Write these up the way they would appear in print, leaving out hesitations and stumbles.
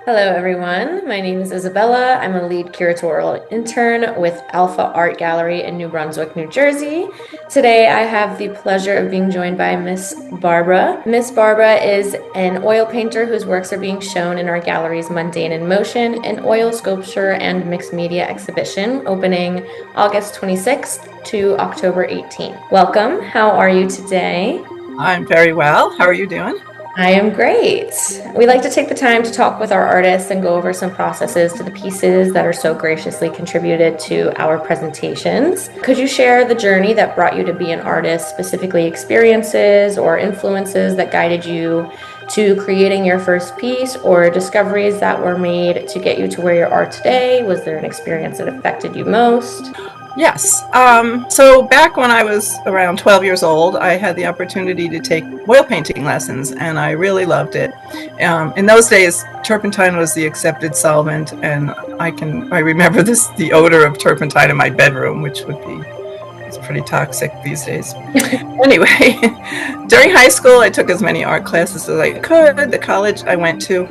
Hello, everyone. My name is Isabella. I'm a lead curatorial intern with Alfa Art Gallery in New Brunswick, New Jersey. Today, I have the pleasure of being joined by Miss Barbara. Miss Barbara is an oil painter whose works are being shown in our gallery's Mundane in Motion, an oil sculpture and mixed media exhibition opening August 26th to October 18th. Welcome. How are you today? I'm very well. How are you doing? I am great. We like to take the time to talk with our artists and go over some processes to the pieces that are so graciously contributed to our presentations. Could you share the journey that brought you to be an artist, specifically experiences or influences that guided you to creating your first piece, or discoveries that were made to get you to where you are today? Was there an experience that affected you most? Yes. So back when I was around 12 years old, I had the opportunity to take oil painting lessons, and I really loved it. In those days, turpentine was the accepted solvent, and I remember the odor of turpentine in my bedroom, which it's pretty toxic these days. Anyway, during high school, I took as many art classes as I could. The college I went to,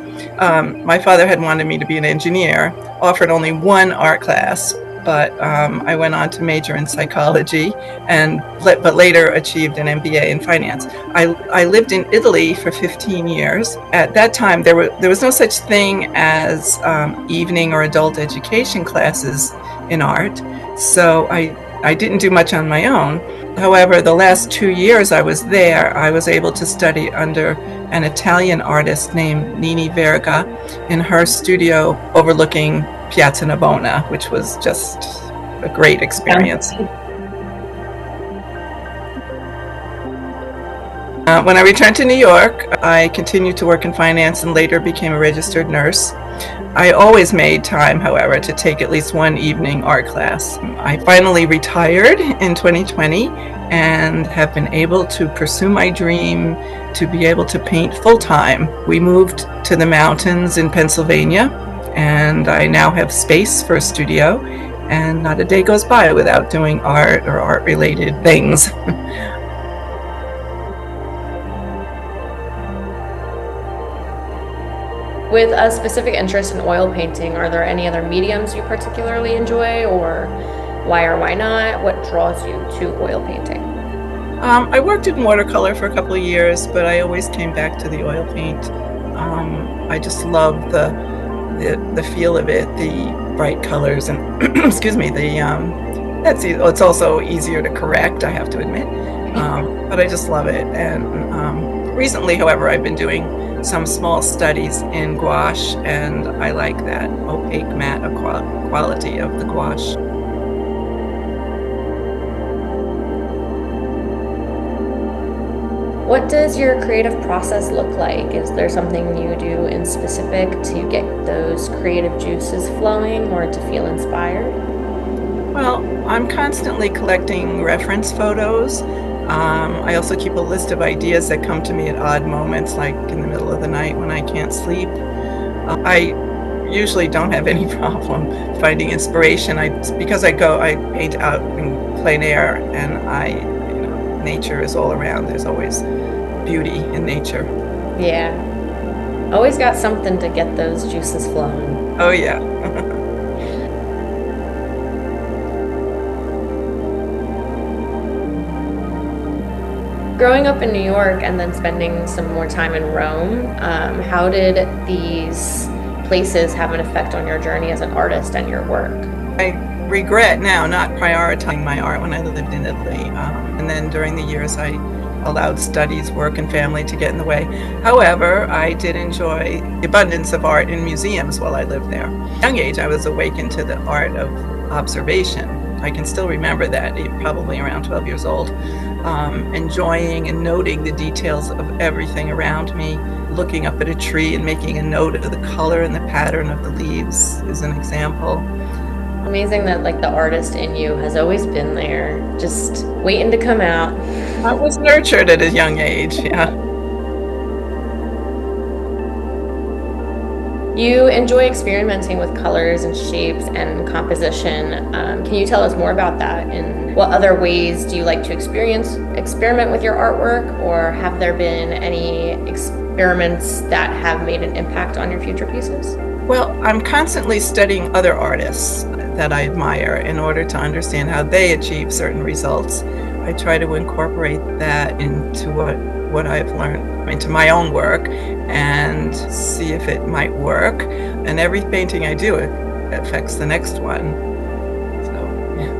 my father had wanted me to be an engineer, offered only one art class, but I went on to major in psychology, but later achieved an MBA in finance. I lived in Italy for 15 years. At that time, there was no such thing as evening or adult education classes in art, so I didn't do much on my own. However, the last 2 years I was there, I was able to study under an Italian artist named Nini Verga in her studio overlooking Piazza Navona, which was just a great experience. When I returned to New York, I continued to work in finance and later became a registered nurse. I always made time, however, to take at least one evening art class. I finally retired in 2020 and have been able to pursue my dream to be able to paint full-time. We moved to the mountains in Pennsylvania, and I now have space for a studio, and not a day goes by without doing art or art-related things. With a specific interest in oil painting, are there any other mediums you particularly enjoy, or why or why not? What draws you to oil painting? I worked in watercolor for a couple of years, but I always came back to the oil paint. I just love the feel of it, the bright colors, and excuse me, it's also easier to correct, I have to admit. But I just love it. And recently, however, I've been doing some small studies in gouache, and I like that opaque matte quality of the gouache. What does your creative process look like? Is there something you do in specific to get those creative juices flowing or to feel inspired? Well, I'm constantly collecting reference photos. I also keep a list of ideas that come to me at odd moments, like in the middle of the night when I can't sleep. I usually don't have any problem finding inspiration. Because I paint out in plein air, and nature is all around. There's always beauty in nature. Yeah, always got something to get those juices flowing. Oh yeah. Growing up in New York and then spending some more time in Rome, how did these places have an effect on your journey as an artist and your work? I regret now not prioritizing my art when I lived in Italy. And then during the years, I allowed studies, work, and family to get in the way. However, I did enjoy the abundance of art in museums while I lived there. At a young age, I was awakened to the art of observation. I can still remember that, probably around 12 years old, enjoying and noting the details of everything around me, looking up at a tree and making a note of the color and the pattern of the leaves is an example. Amazing that the artist in you has always been there, just waiting to come out. I was nurtured at a young age, yeah. You enjoy experimenting with colors and shapes and composition. Can you tell us more about that? And what other ways do you like to experiment with your artwork, or have there been any experiments that have made an impact on your future pieces? Well, I'm constantly studying other artists that I admire in order to understand how they achieve certain results. I try to incorporate that into what I've learned into my own work and see if it might work. And every painting I do, it affects the next one. So, yeah.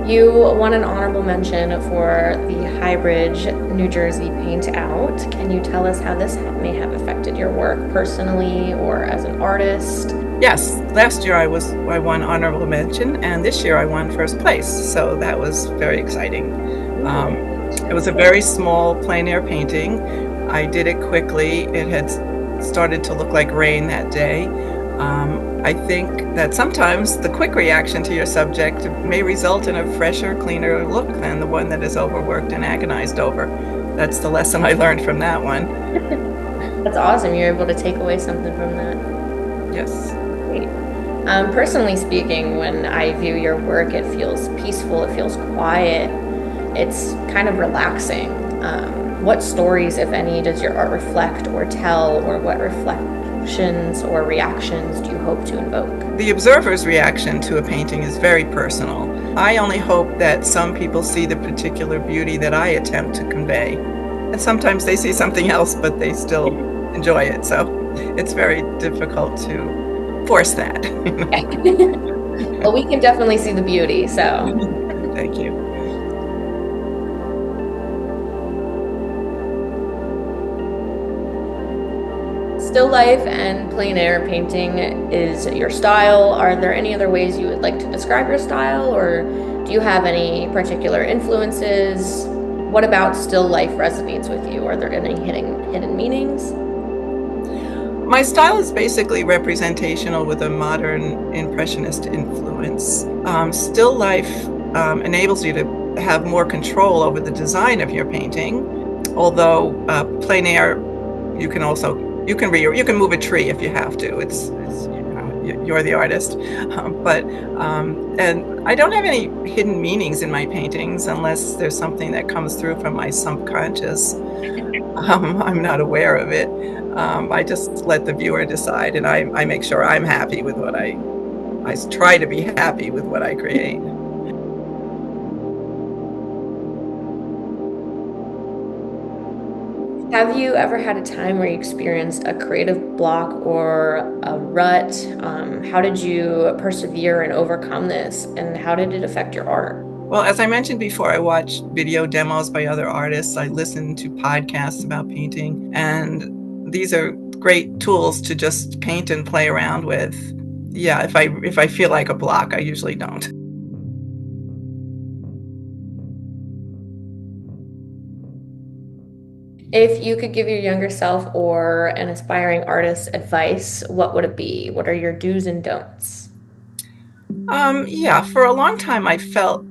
You won an honorable mention for the Highbridge, New Jersey Paint Out. Can you tell us how this may have affected your work personally or as an artist? Yes, last year I won honorable mention, and this year I won first place. So that was very exciting. It was a very small plein air painting. I did it quickly. It had started to look like rain that day. I think that sometimes the quick reaction to your subject may result in a fresher, cleaner look than the one that is overworked and agonized over. That's the lesson I learned from that one. That's awesome. You're able to take away something from that. Yes. Great. Personally speaking, when I view your work, it feels peaceful, it feels quiet, it's kind of relaxing. What stories, if any, does your art reflect or tell, or what reflections or reactions do you hope to invoke? The observer's reaction to a painting is very personal. I only hope that some people see the particular beauty that I attempt to convey. And sometimes they see something else, but they still enjoy it. So it's very difficult to force that. Well, we can definitely see the beauty, so. Thank you. Still life and plein air painting is your style. Are there any other ways you would like to describe your style, or do you have any particular influences? What about still life resonates with you? Are there any hidden meanings? My style is basically representational with a modern impressionist influence. Still life enables you to have more control over the design of your painting, although plein air, you can move a tree if you have to. It's you're the artist, and I don't have any hidden meanings in my paintings unless there's something that comes through from my subconscious. I'm not aware of it. I just let the viewer decide, and I make sure I'm happy with what I try to be happy with what I create. Have you ever had a time where you experienced a creative block or a rut? How did you persevere and overcome this? And how did it affect your art? Well, as I mentioned before, I watch video demos by other artists. I listen to podcasts about painting, and these are great tools to just paint and play around with. Yeah, if I feel like a block, I usually don't. If you could give your younger self or an aspiring artist advice, what would it be? What are your do's and don'ts? Yeah, for a long time, I felt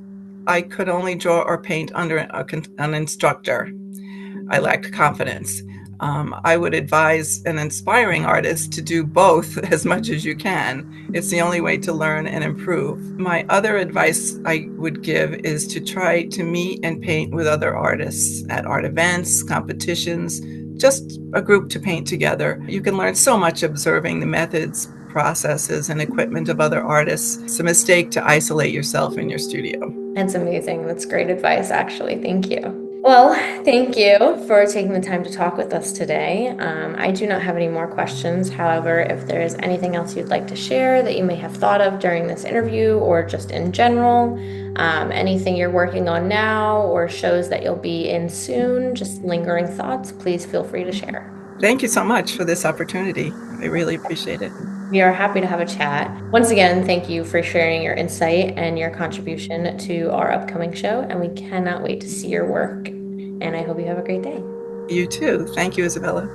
I could only draw or paint under an instructor. I lacked confidence. I would advise an inspiring artist to do both as much as you can. It's the only way to learn and improve. My other advice I would give is to try to meet and paint with other artists at art events, competitions, just a group to paint together. You can learn so much observing the methods, processes, and equipment of other artists. It's a mistake to isolate yourself in your studio. That's amazing. That's great advice, actually. Thank you. Well, thank you for taking the time to talk with us today. I do not have any more questions. However, if there is anything else you'd like to share that you may have thought of during this interview or just in general, anything you're working on now or shows that you'll be in soon, just lingering thoughts, please feel free to share. Thank you so much for this opportunity. I really appreciate it. We are happy to have a chat. Once again, thank you for sharing your insight and your contribution to our upcoming show, and we cannot wait to see your work. And I hope you have a great day. You too. Thank you, Isabella.